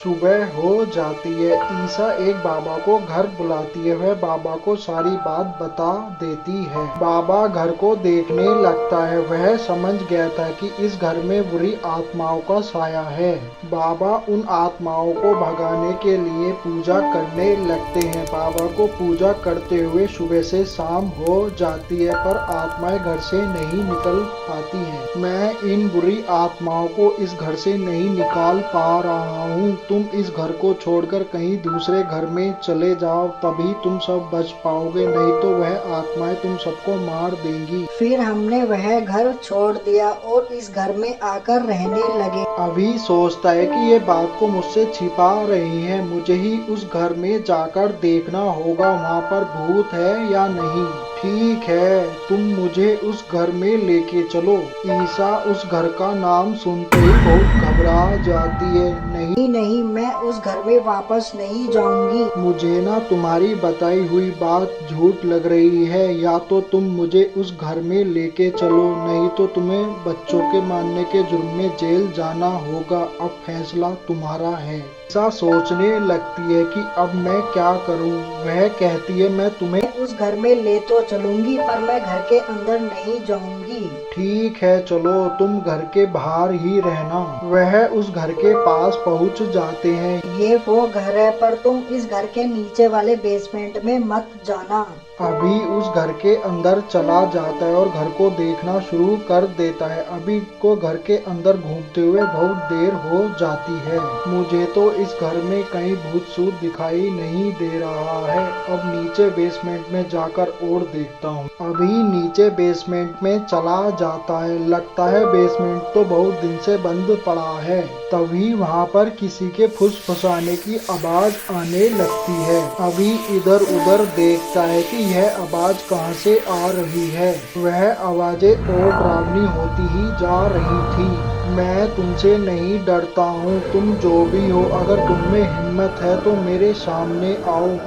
सुबह हो जाती है। ईसा एक बाबा को घर बुलाती है। वह बाबा को सारी बात बता देती है। बाबा घर को देखने लगता है। वह समझ गया था कि इस घर में बुरी आत्माओं का साया है। बाबा उन आत्माओं को भगाने के लिए पूजा करने लगते हैं। बाबा को पूजा करते हुए सुबह से शाम हो जाती है, पर आत्माएं घर से नहीं निकल पाती हैं। मैं इन बुरी आत्माओं को इस घर से नहीं निकाल पा रहा हूँ। तुम इस घर को छोड़कर कहीं दूसरे घर में चले जाओ, तभी तुम सब बच पाओगे, नहीं तो वह आत्माएं तुम सबको मार देंगी। फिर हमने वह घर छोड़ दिया और इस घर में आकर रहने लगे। अभी सोचता है कि ये बात को मुझसे छिपा रही है। मुझे ही उस घर में जाकर देखना होगा, वहाँ पर भूत है या नहीं। ठीक है, तुम मुझे उस घर में लेके चलो। ईसा उस घर का नाम सुनते ही बहुत घबरा जाती है। नहीं, नहीं, मैं उस घर में वापस नहीं जाऊंगी। मुझे ना तुम्हारी बताई हुई बात झूठ लग रही है। या तो तुम मुझे उस घर में लेके चलो, नहीं तो तुम्हें बच्चों के मारने के जुर्म में जेल जाना होगा। अब फैसला तुम्हारा है। ऐसा सोचने लगती है कि अब मैं क्या करूं। वह कहती है, मैं तुम्हें उस घर में ले तो चलूंगी, पर मैं घर के अंदर नहीं जाऊंगी। ठीक है, चलो तुम घर के बाहर ही रहना। वह उस घर के पास पहुंच जाते हैं। ये वो घर है, पर तुम इस घर के नीचे वाले बेसमेंट में मत जाना। अभी उस घर के अंदर चला जाता है और घर को देखना शुरू कर देता है। अभी को घर के अंदर घूमते हुए बहुत देर हो जाती है। मुझे तो इस घर में कहीं भूत सूट दिखाई नहीं दे रहा है। अब नीचे बेसमेंट में जाकर और देखता हूँ। अभी नीचे बेसमेंट में चला जाता है। लगता है बेसमेंट तो बहुत दिन से बंद पड़ा है। तभी वहाँ पर किसी के फुसफुसाने की आवाज आने लगती है। अभी इधर उधर देखता है कि यह आवाज कहाँ से आ रही है। वह आवाजें और डरावनी होती ही जा रही थी। मैं तुमसे नहीं डरता हूँ, तुम जो भी हो, अगर तुम में हिम्मत है तो मेरे सामने आओ।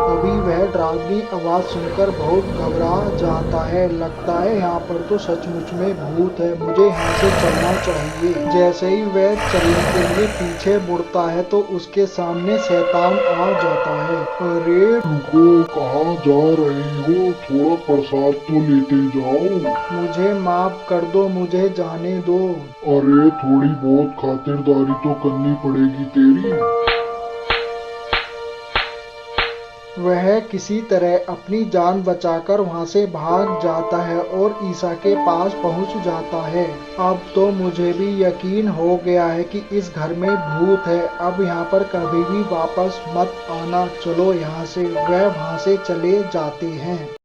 अभी वह डरावनी आवाज सुनकर बहुत घबरा जाता है। लगता है यहाँ पर तो सचमुच में भूत है, मुझे यहाँ से चलना चाहिए। जैसे ही वह चलने के लिए पीछे मुड़ता है तो उसके सामने शैतान आ जाता है। अरे रुको, कहाँ जा रही हो? थोड़ा प्रसाद तो लेते जाओ। मुझे माफ कर दो, मुझे जाने दो। अरे थोड़ी बहुत खातिरदारी तो करनी पड़ेगी तेरी। वह किसी तरह अपनी जान बचाकर वहां से भाग जाता है और ईसा के पास पहुंच जाता है। अब तो मुझे भी यकीन हो गया है कि इस घर में भूत है। अब यहाँ पर कभी भी वापस मत आना। चलो यहाँ से। वह वहां से चले जाते हैं।